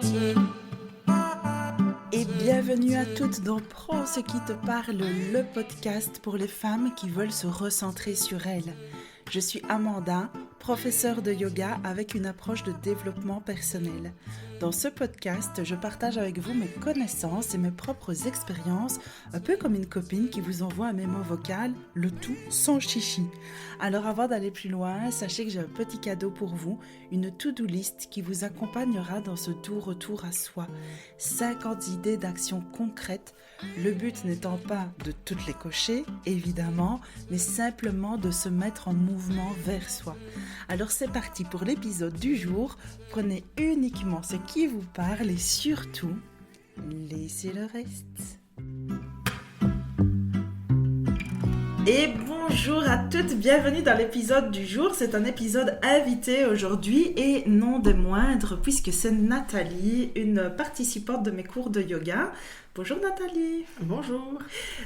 Et bienvenue à toutes dans Prends ce qui te parle, le podcast pour les femmes qui veulent se recentrer sur elles. Je suis Amanda, professeure de yoga avec une approche de développement personnel. Dans ce podcast, je partage avec vous mes connaissances et mes propres expériences, un peu comme une copine qui vous envoie un mémo vocal, le tout sans chichi. Alors avant d'aller plus loin, sachez que j'ai un petit cadeau pour vous, une to-do list qui vous accompagnera dans ce doux retour à soi. 50 idées d'actions concrètes, le but n'étant pas de toutes les cocher, évidemment, mais simplement de se mettre en mouvement vers soi. Alors c'est parti pour l'épisode du jour, prenez uniquement ce qui vous parle et surtout, laissez le reste. Et bonjour à toutes, bienvenue dans l'épisode du jour. C'est un épisode invité aujourd'hui et non des moindres puisque c'est Nathalie, une participante de mes cours de yoga. Bonjour Nathalie. Bonjour.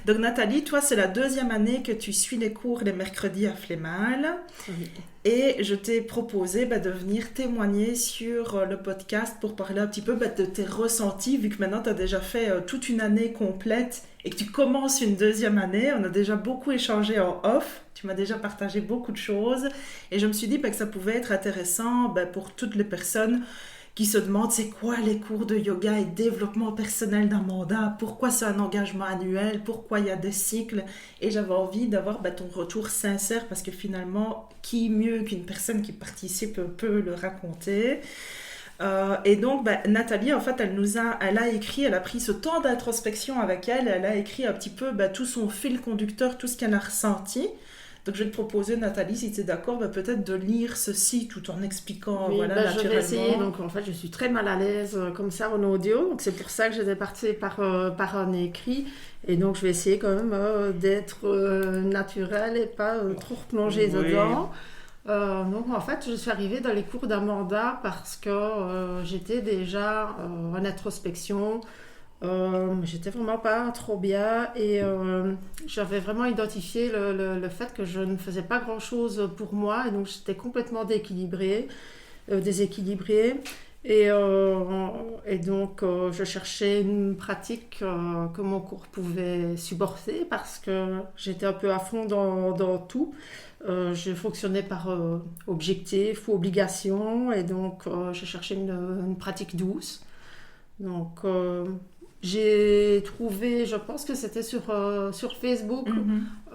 Donc Nathalie, toi c'est la 2e année que tu suis les cours les mercredis à Flémal. Oui. Et je t'ai proposé de venir témoigner sur le podcast pour parler un petit peu de tes ressentis, vu que maintenant tu as déjà fait toute une année complète et que tu commences une 2e année. On a déjà beaucoup échangé en off, tu m'as déjà partagé beaucoup de choses et je me suis dit que ça pouvait être intéressant pour toutes les personnes qui se demandent c'est quoi les cours de yoga et développement personnel d'Amanda, pourquoi c'est un engagement annuel, pourquoi il y a des cycles, et j'avais envie d'avoir ton retour sincère parce que finalement, qui mieux qu'une personne qui participe peut le raconter. Et donc Nathalie en fait elle a écrit, elle a pris ce temps d'introspection avec elle a écrit un petit peu tout son fil conducteur, tout ce qu'elle a ressenti. Donc je vais te proposer Nathalie, si tu es d'accord, peut-être de lire ceci tout en expliquant naturellement. Je vais essayer, donc en fait je suis très mal à l'aise comme ça en audio, donc c'est pour ça que j'étais partie par un écrit, et donc je vais essayer quand même d'être naturelle et pas trop replongée dedans. Donc en fait je suis arrivée dans les cours d'Amanda parce que j'étais déjà en introspection. J'étais vraiment pas trop bien et j'avais vraiment identifié le fait que je ne faisais pas grand chose pour moi, et donc j'étais complètement déséquilibrée et donc je cherchais une pratique que mon cours pouvait supporter parce que j'étais un peu à fond dans tout. Je fonctionnais par objectif ou obligation, et donc je cherchais une pratique douce. Donc j'ai trouvé, je pense que c'était sur Facebook,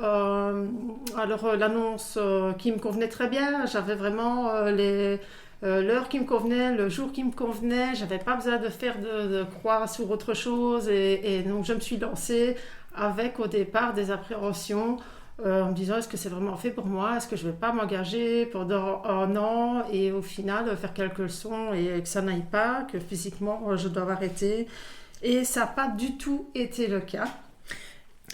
alors l'annonce qui me convenait très bien. J'avais vraiment l'heure qui me convenait, le jour qui me convenait. J'avais pas besoin de faire de croix sur autre chose, et donc je me suis lancée avec au départ des appréhensions en me disant est-ce que c'est vraiment fait pour moi, est-ce que je vais pas m'engager pendant un an et au final faire quelques leçons et que ça n'aille pas, que physiquement je dois arrêter. Et ça n'a pas du tout été le cas.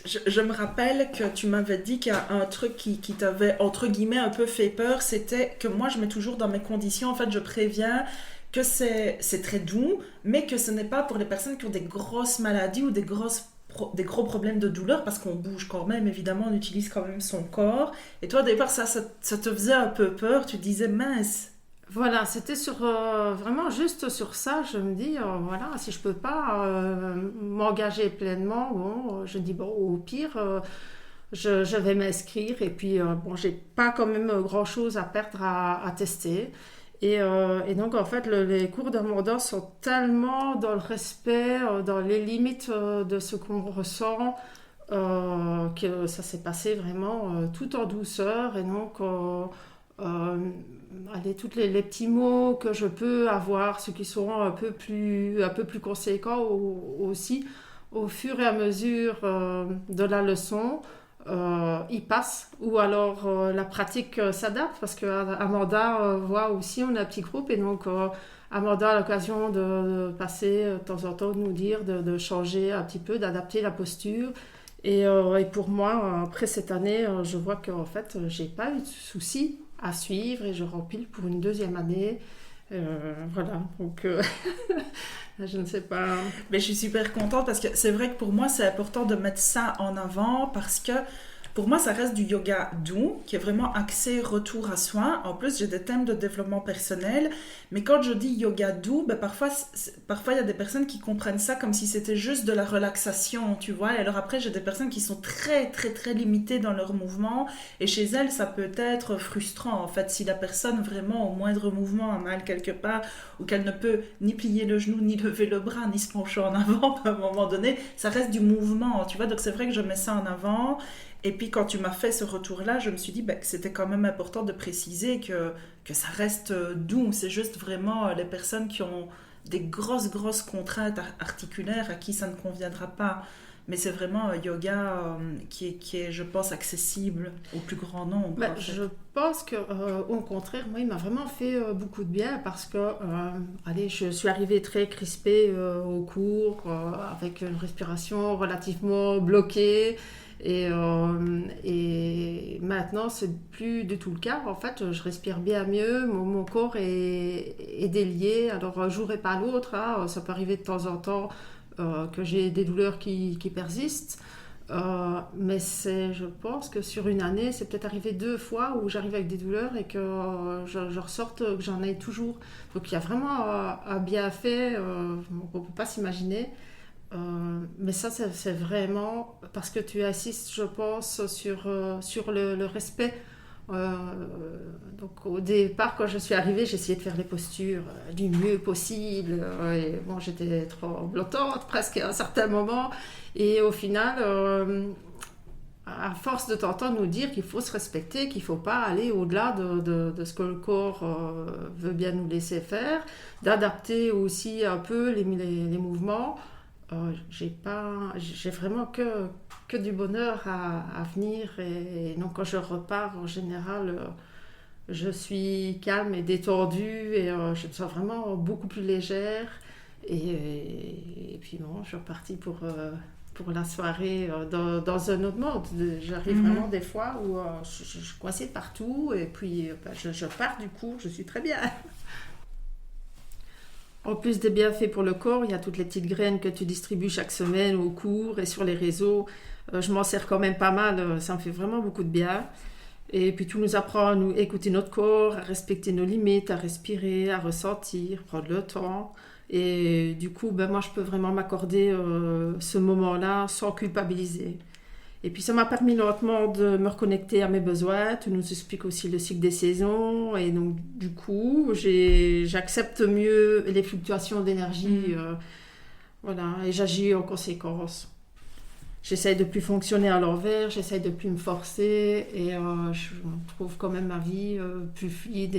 Je me rappelle que tu m'avais dit qu'il y a un truc qui t'avait, entre guillemets, un peu fait peur. C'était que moi, je mets toujours dans mes conditions, en fait, je préviens que c'est très doux, mais que ce n'est pas pour les personnes qui ont des grosses maladies ou des gros problèmes de douleur, parce qu'on bouge quand même, évidemment, on utilise quand même son corps. Et toi, au départ, ça te faisait un peu peur. Tu te disais, mince. Voilà, c'était vraiment juste sur ça. Je me dis, voilà, si je peux pas m'engager pleinement, je dis, au pire, je vais m'inscrire. Et puis, j'ai pas quand même grand-chose à perdre à tester. Et donc, en fait, les cours d'Amanda sont tellement dans le respect, dans les limites de ce qu'on ressent, que ça s'est passé vraiment tout en douceur. Et donc... tous les petits mots que je peux avoir, ceux qui sont un peu plus conséquents aussi, au fur et à mesure de la leçon, ils passent, ou alors la pratique s'adapte, parce que Amanda voit aussi, on a un petit groupe, et donc Amanda a l'occasion de passer de temps en temps, de nous dire de changer un petit peu, d'adapter la posture. Et pour moi, après cette année, je vois qu'en fait, j'ai pas eu de soucis à suivre, et je rempile pour une 2e année. Voilà, donc je ne sais pas. Mais je suis super contente parce que c'est vrai que pour moi, c'est important de mettre ça en avant parce que Pour moi, ça reste du yoga doux, qui est vraiment axé retour à soi. En plus, j'ai des thèmes de développement personnel. Mais quand je dis yoga doux, ben parfois, il y a des personnes qui comprennent ça comme si c'était juste de la relaxation, tu vois. Et alors après, j'ai des personnes qui sont très, très, très limitées dans leur mouvement. Et chez elles, ça peut être frustrant, en fait, si la personne vraiment, au moindre mouvement, a mal quelque part, ou qu'elle ne peut ni plier le genou, ni lever le bras, ni se pencher en avant, à un moment donné, ça reste du mouvement, tu vois. Donc c'est vrai que je mets ça en avant. Et puis quand tu m'as fait ce retour-là, je me suis dit que c'était quand même important de préciser que ça reste doux. C'est juste vraiment les personnes qui ont des grosses, grosses contraintes articulaires à qui ça ne conviendra pas. Mais c'est vraiment un yoga qui est, je pense, accessible au plus grand nombre. En fait. Je pense qu'au contraire, moi, il m'a vraiment fait beaucoup de bien parce que je suis arrivée très crispée au cours, avec une respiration relativement bloquée. Et maintenant, c'est plus du tout le cas. En fait, je respire bien mieux, mon corps est délié. Alors, un jour et pas l'autre, hein, ça peut arriver de temps en temps que j'ai des douleurs qui persistent. Mais je pense que sur une année, c'est peut-être arrivé 2 fois où j'arrive avec des douleurs et que je ressorte, que j'en ai toujours. Donc, il y a vraiment un bienfait qu'on ne peut pas s'imaginer. Mais ça, c'est vraiment parce que tu insistes, je pense, sur le respect. Donc au départ, quand je suis arrivée, j'essayais de faire les postures du mieux possible. Et bon, j'étais trop blottante presque à un certain moment. Et au final, à force de t'entendre nous dire qu'il faut se respecter, qu'il ne faut pas aller au-delà de ce que le corps veut bien nous laisser faire, d'adapter aussi un peu les mouvements. J'ai vraiment que du bonheur à venir et donc quand je repars en général je suis calme et détendue et je me sens vraiment beaucoup plus légère et puis bon, je suis repartie pour la soirée dans un autre monde. J'arrive vraiment des fois où je suis coincée partout et puis je pars du cours, je suis très bien. En plus des bienfaits pour le corps, il y a toutes les petites graines que tu distribues chaque semaine au cours et sur les réseaux. Je m'en sers quand même pas mal, ça me fait vraiment beaucoup de bien. Et puis tout nous apprend à nous écouter notre corps, à respecter nos limites, à respirer, à ressentir, prendre le temps. Et du coup, moi je peux vraiment m'accorder ce moment-là sans culpabiliser. Et puis ça m'a permis lentement de me reconnecter à mes besoins. Tu nous expliques aussi le cycle des saisons. Et donc du coup, j'accepte mieux les fluctuations d'énergie. Voilà, et j'agis en conséquence. J'essaye de plus fonctionner à l'envers, j'essaye de plus me forcer. Et je trouve quand même ma vie plus fluide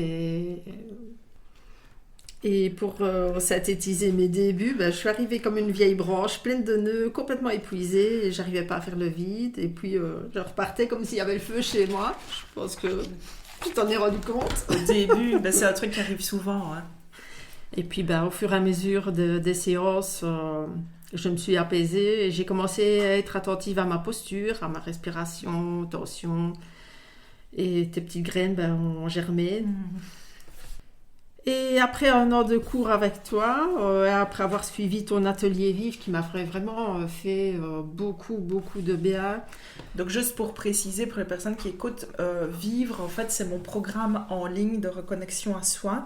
et pour synthétiser mes débuts, je suis arrivée comme une vieille branche, pleine de nœuds, complètement épuisée, et j'arrivais pas à faire le vide. Et puis je repartais comme s'il y avait le feu chez moi. Je pense que tu t'en es rendu compte. Au début, c'est un truc qui arrive souvent. Hein. Et puis au fur et à mesure des séances, je me suis apaisée et j'ai commencé à être attentive à ma posture, à ma respiration, tension. Et tes petites graines ont germé. Et après 1 an de cours avec toi, après avoir suivi ton atelier Vive qui m'a vraiment fait beaucoup, beaucoup de bien. Donc juste pour préciser pour les personnes qui écoutent, Vivre, en fait, c'est mon programme en ligne de reconnexion à soi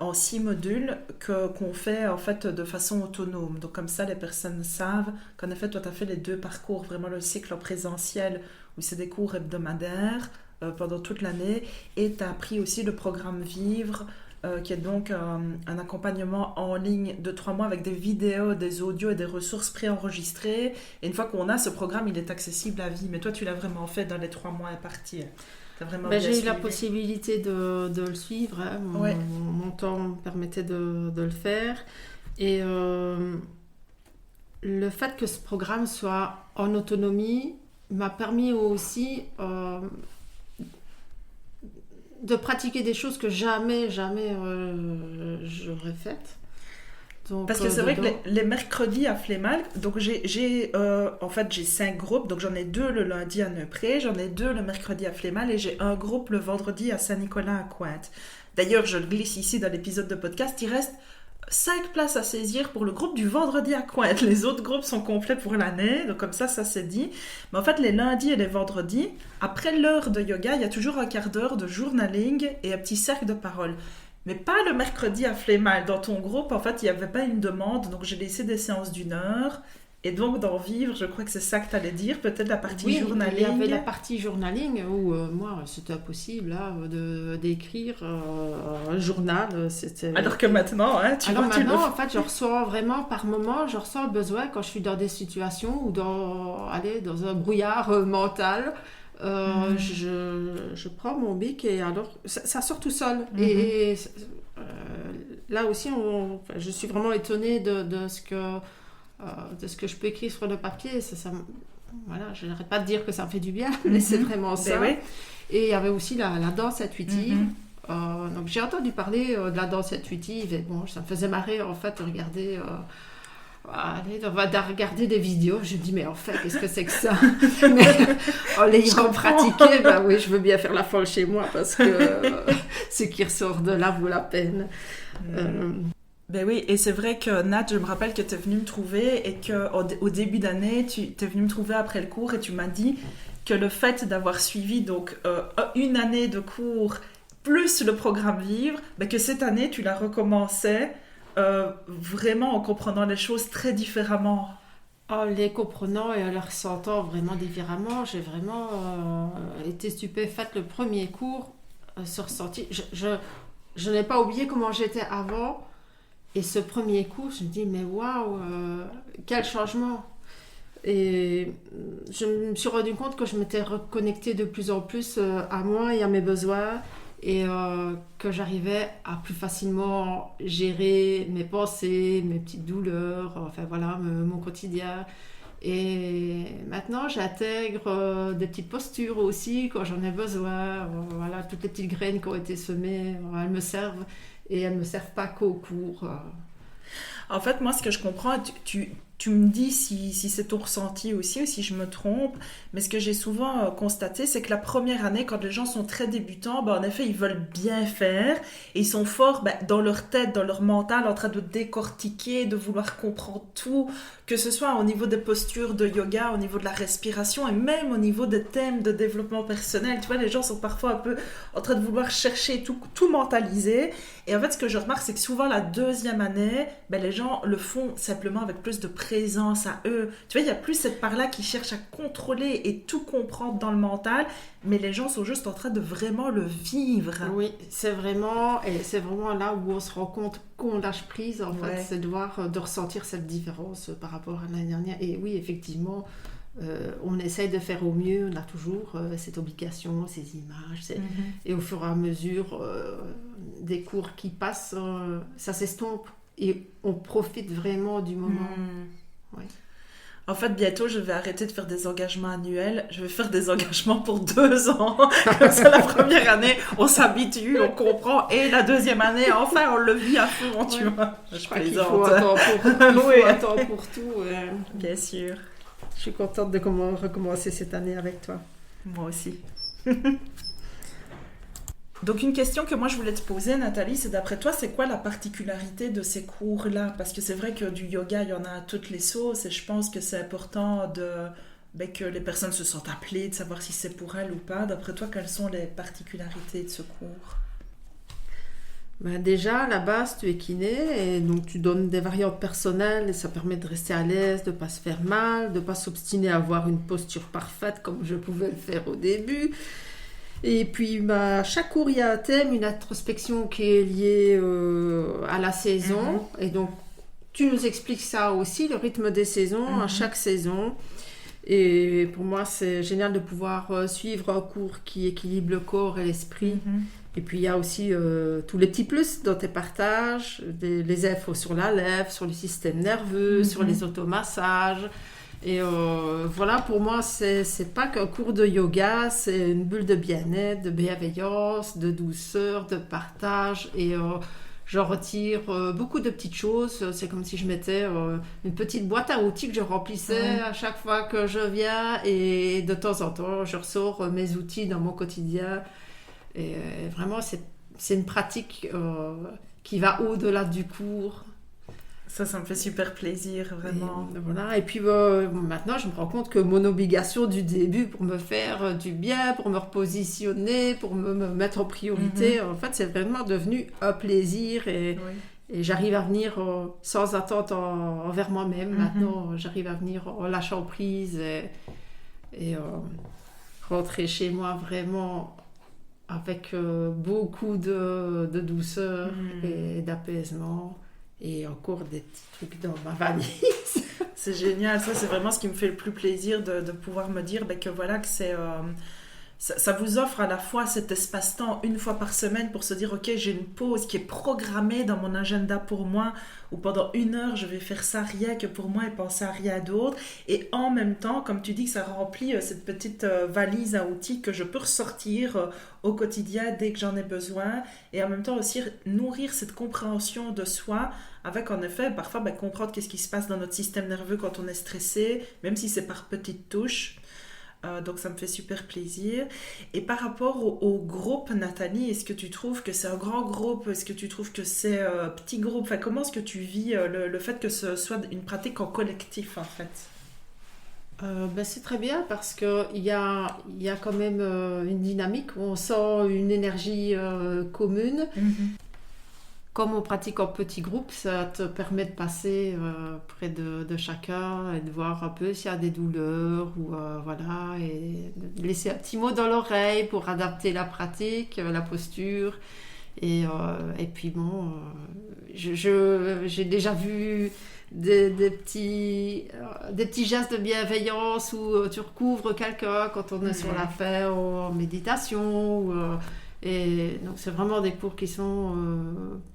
en 6 modules qu'on fait en fait de façon autonome. Donc comme ça, les personnes savent qu'en effet, toi, tu as fait les 2 parcours, vraiment le cycle en présentiel où c'est des cours hebdomadaires pendant toute l'année et tu as appris aussi le programme Vivre qui est donc un accompagnement en ligne de 3 mois avec des vidéos, des audios et des ressources préenregistrées. Et une fois qu'on a ce programme, il est accessible à vie. Mais toi, tu l'as vraiment fait dans les 3 mois impartis. J'ai eu la possibilité de le suivre. Hein. Mon temps me permettait de le faire. Et le fait que ce programme soit en autonomie m'a permis aussi de pratiquer des choses que jamais j'aurais faites. Donc, parce que c'est vrai que les mercredis à Flémal, donc j'ai 5 groupes, donc j'en ai 2 le lundi à Neupré, j'en ai 2 le mercredi à Flémal et j'ai un groupe le vendredi à Saint-Nicolas à Cointe. D'ailleurs, je le glisse ici dans l'épisode de podcast, il reste 5 places à saisir pour le groupe du vendredi à Cointe. Les autres groupes sont complets pour l'année, donc comme ça c'est dit. Mais en fait, les lundis et les vendredis, après l'heure de yoga, il y a toujours un quart d'heure de journaling et un petit cercle de parole. Mais pas le mercredi à Flémal. Dans ton groupe, en fait, il n'y avait pas une demande, donc j'ai laissé des séances d'1 heure. Et donc, d'en vivre, je crois que c'est ça que tu allais dire, peut-être la partie journaling. Il y avait la partie journaling où, moi, c'était impossible là, d'écrire un journal. C'était... Alors que maintenant, hein, en fait, je ressens vraiment, par moment, je ressens le besoin quand je suis dans des situations ou dans un brouillard mental. Je prends mon bic et alors, ça sort tout seul. Et là aussi, je suis vraiment étonnée de ce que je peux écrire sur le papier. Voilà, je n'arrête pas de dire que ça me fait du bien, mais c'est vraiment ça. Oui. Et il y avait aussi la danse intuitive. Donc j'ai entendu parler de la danse intuitive et bon, ça me faisait marrer en fait de regarder des vidéos. Je me dis mais en fait qu'est-ce que c'est que ça? Mais en l'ayant pratiqué, bah oui, je veux bien faire la folle chez moi parce que ce qui ressort de là vaut la peine. Ben oui, et c'est vrai que Nat, je me rappelle que tu es venue me trouver et qu'au début d'année, tu es venue me trouver après le cours et tu m'as dit que le fait d'avoir suivi donc une année de cours plus le programme Vivre, ben que cette année, tu la recommençais vraiment en comprenant les choses très différemment. En les comprenant et en les ressentant vraiment différemment, j'ai vraiment été stupéfaite le premier cours, ce ressenti. Je n'ai pas oublié comment j'étais avant. Et ce premier coup, je me dis, mais waouh, quel changement! Et je me suis rendu compte que je m'étais reconnectée de plus en plus à moi et à mes besoins et que j'arrivais à plus facilement gérer mes pensées, mes petites douleurs, enfin voilà, mon quotidien. Et maintenant, j'intègre des petites postures aussi quand j'en ai besoin. Voilà, toutes les petites graines qui ont été semées, elles me servent. Et elles ne me servent pas qu'au cours. En fait, moi, ce que je comprends, tu me dis si c'est ton ressenti aussi ou si je me trompe, mais ce que j'ai souvent constaté, c'est que la première année, quand les gens sont très débutants, en effet, ils veulent bien faire et ils sont forts dans leur tête, dans leur mental, en train de décortiquer, de vouloir comprendre tout, que ce soit au niveau des postures de yoga, au niveau de la respiration et même au niveau des thèmes de développement personnel. Tu vois, les gens sont parfois un peu en train de vouloir chercher tout mentaliser. Et en fait, ce que je remarque, c'est que souvent la deuxième année, les gens le font simplement avec plus de présence à eux. Tu vois, il y a plus cette part-là qui cherche à contrôler et tout comprendre dans le mental, mais les gens sont juste en train de vraiment le vivre. Oui, c'est vraiment là où on se rend compte qu'on lâche prise, en fait, c'est de ressentir cette différence par rapport à l'année dernière. Et oui, effectivement, on essaye de faire au mieux, on a toujours cette obligation, ces images, et au fur et à mesure des cours qui passent, ça s'estompe et on profite vraiment du moment. Ouais. En fait, bientôt, je vais arrêter de faire des engagements annuels. Je vais faire des engagements pour 2 ans. Comme ça, la première année, on s'habitue, on comprend. Et la deuxième année, enfin, on le vit à fond, tu vois. Je plaisante. Il faut un temps pour tout. Bien sûr. Je suis contente de recommencer cette année avec toi. Moi aussi. Donc une question que moi je voulais te poser, Nathalie, c'est d'après toi, c'est quoi la particularité de ces cours-là? Parce que c'est vrai que du yoga, il y en a à toutes les sauces et je pense que c'est important que les personnes se sentent appelées, de savoir si c'est pour elles ou pas. D'après toi, quelles sont les particularités de ce cours? Déjà, à la base, tu es kiné et donc tu donnes des variantes personnelles et ça permet de rester à l'aise, de ne pas se faire mal, de ne pas s'obstiner à avoir une posture parfaite comme je pouvais le faire au début. Et puis, chaque cours, il y a un thème, une introspection qui est liée à la saison. Et donc, tu nous expliques ça aussi, le rythme des saisons, à chaque saison. Et pour moi, c'est génial de pouvoir suivre un cours qui équilibre le corps et l'esprit. Et puis, il y a aussi tous les petits plus dans tes partages, les infos sur la lèvre, sur le système nerveux, sur les automassages. Et voilà, pour moi, c'est pas qu'un cours de yoga, c'est une bulle de bien-être, de bienveillance, de douceur, de partage. Et j'en retire beaucoup de petites choses. C'est comme si je mettais une petite boîte à outils que je remplissais à chaque fois que je viens. Et de temps en temps, je ressors mes outils dans mon quotidien. Et vraiment, c'est une pratique qui va au-delà du cours. Ça me fait super plaisir, vraiment. Et, voilà. Et puis maintenant, je me rends compte que mon obligation du début pour me faire du bien, pour me repositionner, pour me mettre en priorité, en fait, c'est vraiment devenu un plaisir. Et j'arrive à venir sans attente envers moi-même. Maintenant, j'arrive à venir en lâchant prise et rentrer chez moi vraiment avec beaucoup de douceur et d'apaisement. Et encore des petits trucs dans ma valise. C'est génial, ça c'est vraiment ce qui me fait le plus plaisir de pouvoir me dire que voilà que c'est... ça vous offre à la fois cet espace-temps une fois par semaine pour se dire ok, j'ai une pause qui est programmée dans mon agenda pour moi, ou pendant 1 heure je vais faire ça rien que pour moi et penser à rien d'autre, et en même temps comme tu dis que ça remplit cette petite valise à outils que je peux ressortir au quotidien dès que j'en ai besoin, et en même temps aussi nourrir cette compréhension de soi avec en effet parfois comprendre qu'est-ce qui se passe dans notre système nerveux quand on est stressé, même si c'est par petites touches. Donc ça me fait super plaisir. Et par rapport au groupe, Nathalie, est-ce que tu trouves que c'est un grand groupe? Est-ce que tu trouves que c'est un petit groupe? Enfin, comment est-ce que tu vis le fait que ce soit une pratique en collectif en fait? C'est très bien parce qu'il y a quand même une dynamique, on sent une énergie commune. Comme on pratique en petit groupe, ça te permet de passer près de chacun et de voir un peu s'il y a des douleurs ou voilà, et de laisser un petit mot dans l'oreille pour adapter la pratique, la posture. Et puis bon, j'ai déjà vu des petits gestes de bienveillance où tu recouvres quelqu'un quand on est sur la fin en méditation. Et donc c'est vraiment des cours qui sont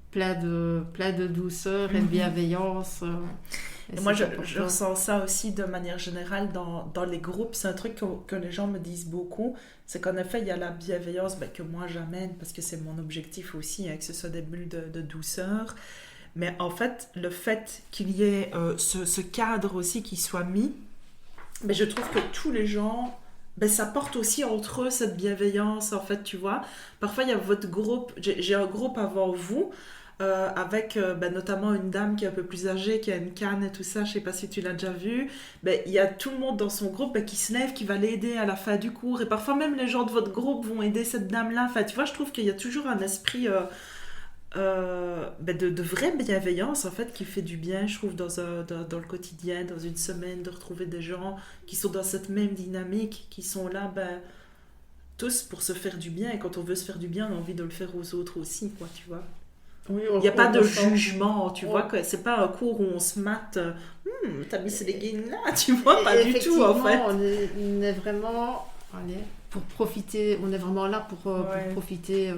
plein de douceur et de bienveillance. Et moi, je ressens ça aussi de manière générale dans les groupes. C'est un truc que les gens me disent beaucoup. C'est qu'en effet, il y a la bienveillance que moi j'amène parce que c'est mon objectif aussi, que ce soit des bulles de douceur. Mais en fait, le fait qu'il y ait ce cadre aussi qui soit mis, je trouve que tous les gens... ça porte aussi entre eux cette bienveillance, en fait, tu vois. Parfois, il y a votre groupe, j'ai un groupe avant vous, avec notamment une dame qui est un peu plus âgée, qui a une canne et tout ça, je sais pas si tu l'as déjà vu. Il y a tout le monde dans son groupe qui se lève, qui va l'aider à la fin du cours, et parfois même les gens de votre groupe vont aider cette dame-là. Enfin, tu vois, je trouve qu'il y a toujours un esprit de vraie bienveillance, en fait, qui fait du bien, je trouve, dans le quotidien, dans une semaine, de retrouver des gens qui sont dans cette même dynamique, qui sont là, tous pour se faire du bien, et quand on veut se faire du bien, on a envie de le faire aux autres aussi, quoi, tu vois. Oui, il n'y a pas de jugement, tu vois, que c'est pas un cours où on se mate, t'as mis ces leggings là, tu vois, pas du tout, en fait. On est vraiment, pour profiter, on est vraiment là pour profiter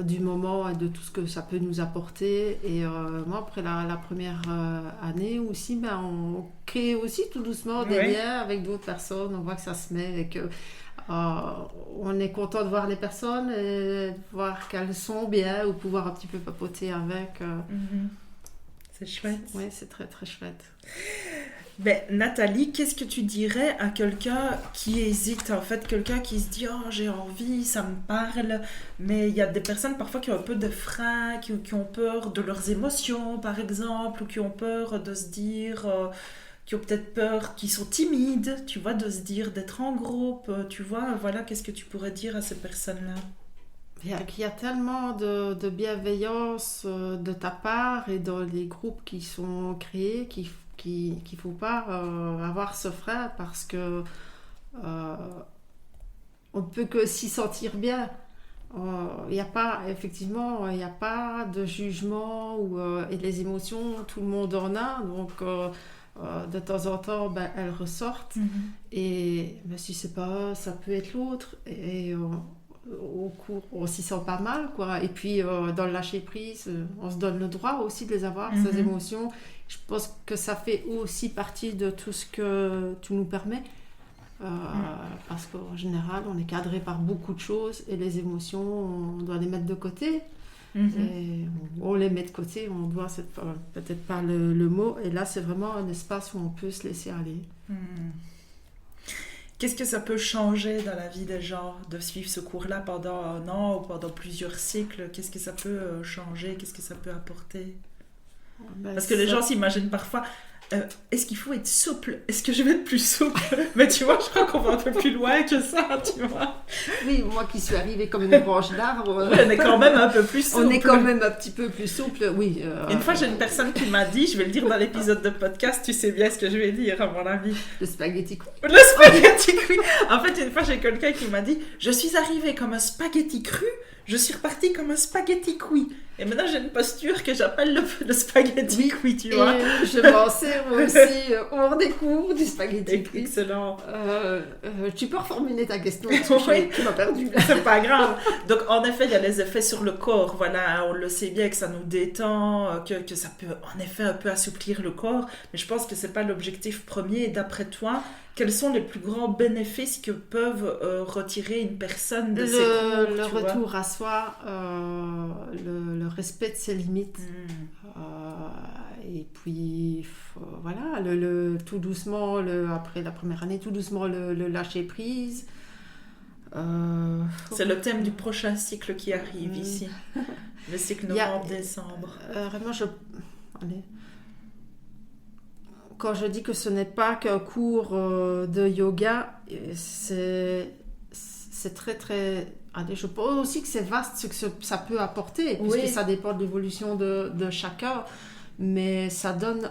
du moment et de tout ce que ça peut nous apporter. Et moi, après la première année aussi, on crée aussi tout doucement des liens avec d'autres personnes. On voit que ça se met et que on est content de voir les personnes et de voir qu'elles sont bien ou pouvoir un petit peu papoter avec. C'est chouette. Oui, c'est très très chouette. Nathalie, qu'est-ce que tu dirais à quelqu'un qui hésite, en fait, quelqu'un qui se dit « Oh, j'ai envie, ça me parle », mais il y a des personnes parfois qui ont un peu de frein, qui ont peur de leurs émotions, par exemple, ou qui ont peur de se dire... qui ont peut-être peur, qui sont timides, tu vois, de se dire, d'être en groupe, tu vois, voilà, qu'est-ce que tu pourrais dire à ces personnes-là? Il y a tellement de bienveillance de ta part et dans les groupes qui sont créés qu'il ne faut pas avoir ce frein parce que on ne peut que s'y sentir bien. Il n'y a pas de jugement et les émotions, tout le monde en a, donc de temps en temps elles ressortent et si c'est pas ça peut être l'autre et au cours on s'y sent pas mal quoi. Et puis dans le lâcher prise on se donne le droit aussi de les avoir ces émotions. Je pense que ça fait aussi partie de tout ce que tu nous permets parce qu'en général on est cadré par beaucoup de choses et les émotions on doit les mettre de côté. Et on les met de côté, on doit, c'est peut-être pas le mot, et là c'est vraiment un espace où on peut se laisser aller. Qu'est-ce que ça peut changer dans la vie des gens de suivre ce cours-là pendant 1 an ou pendant plusieurs cycles? Qu'est-ce que ça peut changer? Qu'est-ce que ça peut apporter? Parce que les gens s'imaginent parfois, est-ce qu'il faut être souple? Est-ce que je vais être plus souple? Mais tu vois, je crois qu'on va un peu plus loin que ça, tu vois. Oui, moi qui suis arrivée comme une branche d'arbre. On est quand même un peu plus souple. On est quand même un petit peu plus souple, oui. Une fois, j'ai une personne qui m'a dit, je vais le dire dans l'épisode de podcast, tu sais bien ce que je vais dire, à mon avis. Le spaghetti cru. Le spaghetti cru. En fait, une fois, j'ai quelqu'un qui m'a dit, je suis arrivée comme un spaghetti cru, je suis repartie comme un spaghetti cuit. Et maintenant, j'ai une posture que j'appelle le spaghetti cuit, tu vois. Et je m'en sers aussi hors des cours du spaghetti cuit. Excellent. Tu peux reformuler ta question parce que tu m'as perdu. C'est pas grave. Donc, en effet, il y a les effets sur le corps. Voilà, on le sait bien que ça nous détend, que ça peut, en effet, un peu assouplir le corps. Mais je pense que c'est pas l'objectif premier. Et d'après toi, quels sont les plus grands bénéfices que peuvent retirer une personne de ces cours? Le retour à soi, le respect de ses limites. Et puis, voilà, tout doucement, après la première année, tout doucement le lâcher prise. C'est le thème du prochain cycle qui arrive ici. Le cycle novembre-décembre. Vraiment, allez. Quand je dis que ce n'est pas qu'un cours de yoga, c'est très très... Allez, je pense aussi que c'est vaste ce que ça peut apporter, puisque ça dépend de l'évolution de chacun, mais ça donne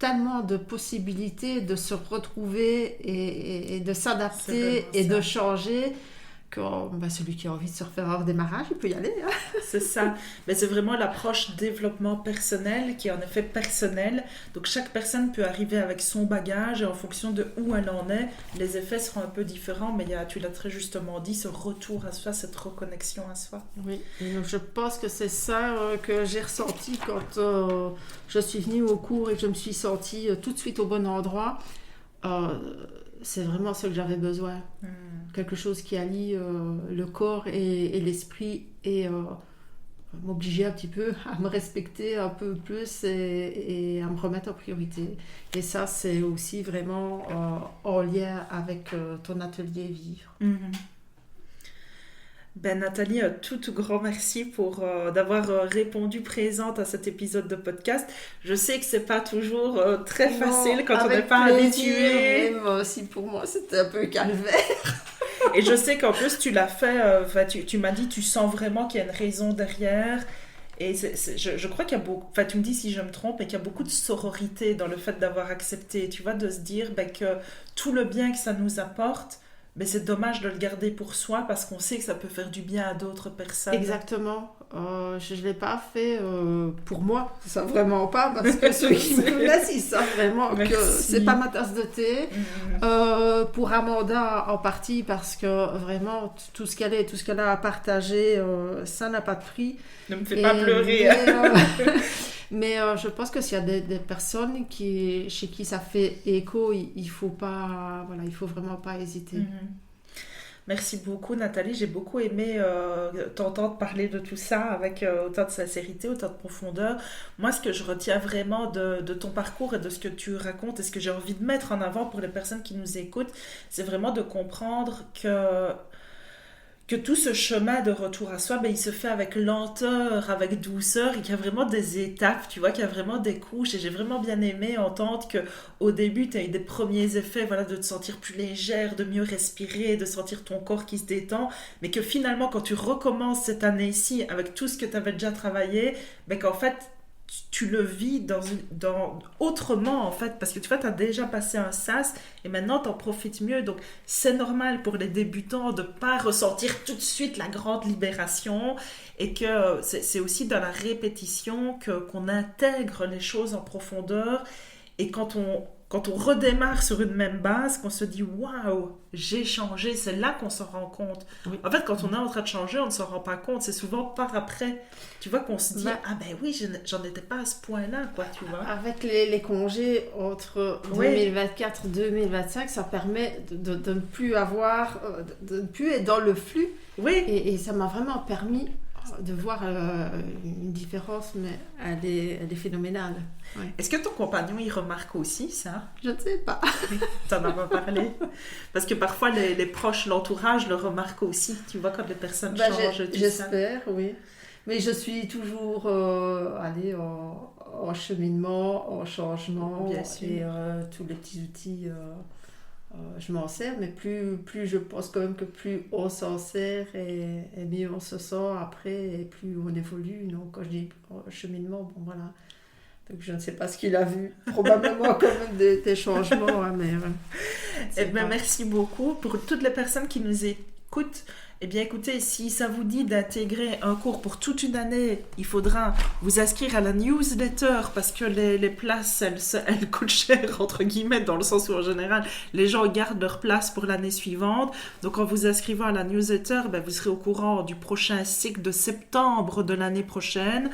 tellement de possibilités de se retrouver et de s'adapter et de changer, que celui qui a envie de se refaire un redémarrage, il peut y aller. Hein. C'est ça. Mais c'est vraiment l'approche développement personnel qui est en effet personnelle. Donc chaque personne peut arriver avec son bagage et en fonction de où elle en est, les effets seront un peu différents. Mais tu l'as très justement dit, ce retour à soi, cette reconnexion à soi. Oui, et donc je pense que c'est ça que j'ai ressenti quand je suis venue au cours et que je me suis sentie tout de suite au bon endroit. C'est vraiment ce que j'avais besoin. Quelque chose qui allie le corps et l'esprit et m'obliger un petit peu à me respecter un peu plus et à me remettre en priorité. Et ça, c'est aussi vraiment en lien avec ton atelier Vivre. Nathalie, un tout grand merci pour d'avoir répondu présente à cet épisode de podcast. Je sais que c'est pas toujours très facile quand on n'est pas habitué. Moi aussi, pour moi, c'était un peu calvaire. Et je sais qu'en plus, tu l'as fait, tu m'as dit, tu sens vraiment qu'il y a une raison derrière. Et je crois qu'il y a beaucoup, tu me dis si je me trompe, mais qu'il y a beaucoup de sororité dans le fait d'avoir accepté, tu vois, de se dire que tout le bien que ça nous apporte, mais c'est dommage de le garder pour soi parce qu'on sait que ça peut faire du bien à d'autres personnes. Exactement. Je ne l'ai pas fait pour moi. Ça vraiment pas parce que ceux qui me laissent, ils savent vraiment que c'est pas ma tasse de thé. Pour Amanda en partie parce que vraiment tout ce qu'elle a à partager, ça n'a pas de prix. Ne me fais pas pleurer. Mais je pense que s'il y a des personnes chez qui ça fait écho, il faut vraiment pas hésiter. Merci beaucoup Nathalie, j'ai beaucoup aimé t'entendre parler de tout ça avec autant de sincérité, autant de profondeur. Moi, ce que je retiens vraiment de ton parcours et de ce que tu racontes et ce que j'ai envie de mettre en avant pour les personnes qui nous écoutent, c'est vraiment de comprendre que tout ce chemin de retour à soi, il se fait avec lenteur, avec douceur, et qu'il y a vraiment des étapes, tu vois, qu'il y a vraiment des couches. Et j'ai vraiment bien aimé entendre qu'au début, tu as eu des premiers effets, de te sentir plus légère, de mieux respirer, de sentir ton corps qui se détend, mais que finalement, quand tu recommences cette année-ci avec tout ce que tu avais déjà travaillé, qu'en fait, tu le vis autrement en fait, parce que tu vois, tu as déjà passé un sas et maintenant tu en profites mieux, donc c'est normal pour les débutants de ne pas ressentir tout de suite la grande libération et que c'est aussi dans la répétition qu'on intègre les choses en profondeur et quand on redémarre sur une même base, qu'on se dit « Waouh, j'ai changé », c'est là qu'on s'en rend compte. Oui. En fait, quand on est en train de changer, on ne s'en rend pas compte. C'est souvent par après, tu vois, qu'on se dit « Ah ben oui, j'en étais pas à ce point-là, quoi, tu vois. » Avec les congés entre 2024 et 2025, ça permet de ne plus avoir, de ne plus être dans le flux. Oui. Et ça m'a vraiment permis de voir une différence, mais elle est phénoménale. Ouais. Est-ce que ton compagnon, il remarque aussi ça? Je ne sais pas. Tu en as pas parlé? Parce que parfois, les proches, l'entourage le remarquent aussi. Tu vois, quand les personnes changent. J'espère, oui. Mais je suis toujours en cheminement, en changement. Bien sûr. Et tous les petits outils, je m'en sers. Mais plus je pense quand même que plus on s'en sert et mieux on se sent après et plus on évolue. Donc quand je dis cheminement, bon voilà. Donc je ne sais pas ce qu'il a vu. Probablement quand même des changements. Hein, mais, merci beaucoup pour toutes les personnes qui nous écoutent. Eh bien, écoutez, si ça vous dit d'intégrer un cours pour toute une année, il faudra vous inscrire à la newsletter parce que les places, elles coûtent cher, entre guillemets, dans le sens où, en général, les gens gardent leur place pour l'année suivante. Donc, en vous inscrivant à la newsletter, vous serez au courant du prochain cycle de septembre de l'année prochaine.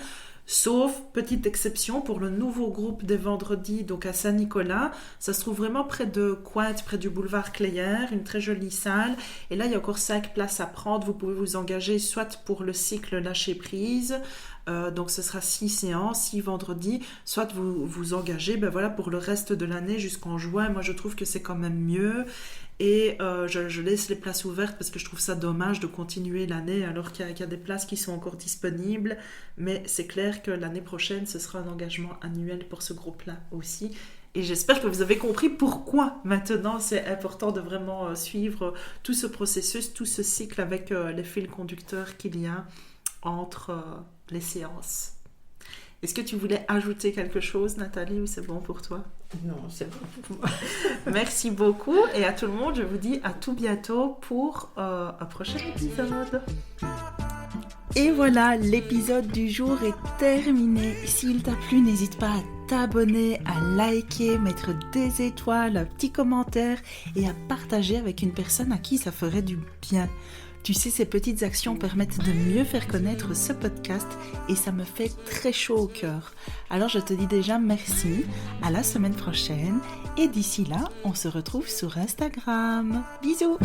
Sauf, petite exception, pour le nouveau groupe des vendredis, donc à Saint-Nicolas. Ça se trouve vraiment près de Cointe, près du boulevard Cléère, une très jolie salle. Et là, il y a encore 5 places à prendre. Vous pouvez vous engager soit pour le cycle lâcher prise, donc ce sera 6 séances, 6 vendredis, soit vous vous engagez pour le reste de l'année jusqu'en juin. Moi, je trouve que c'est quand même mieux. Et je laisse les places ouvertes parce que je trouve ça dommage de continuer l'année alors qu'il y a des places qui sont encore disponibles. Mais c'est clair que l'année prochaine, ce sera un engagement annuel pour ce groupe-là aussi. Et j'espère que vous avez compris pourquoi maintenant c'est important de vraiment suivre tout ce processus, tout ce cycle avec les fils conducteurs qu'il y a entre les séances. Est-ce que tu voulais ajouter quelque chose, Nathalie, ou c'est bon pour toi? Non, c'est bon pour moi. Merci beaucoup et à tout le monde, je vous dis à tout bientôt pour un prochain épisode. Et voilà, l'épisode du jour est terminé. S'il t'a plu, n'hésite pas à t'abonner, à liker, mettre des étoiles, un petit commentaire et à partager avec une personne à qui ça ferait du bien. Tu sais, ces petites actions permettent de mieux faire connaître ce podcast et ça me fait très chaud au cœur. Alors je te dis déjà merci, à la semaine prochaine et d'ici là, on se retrouve sur Instagram. Bisous!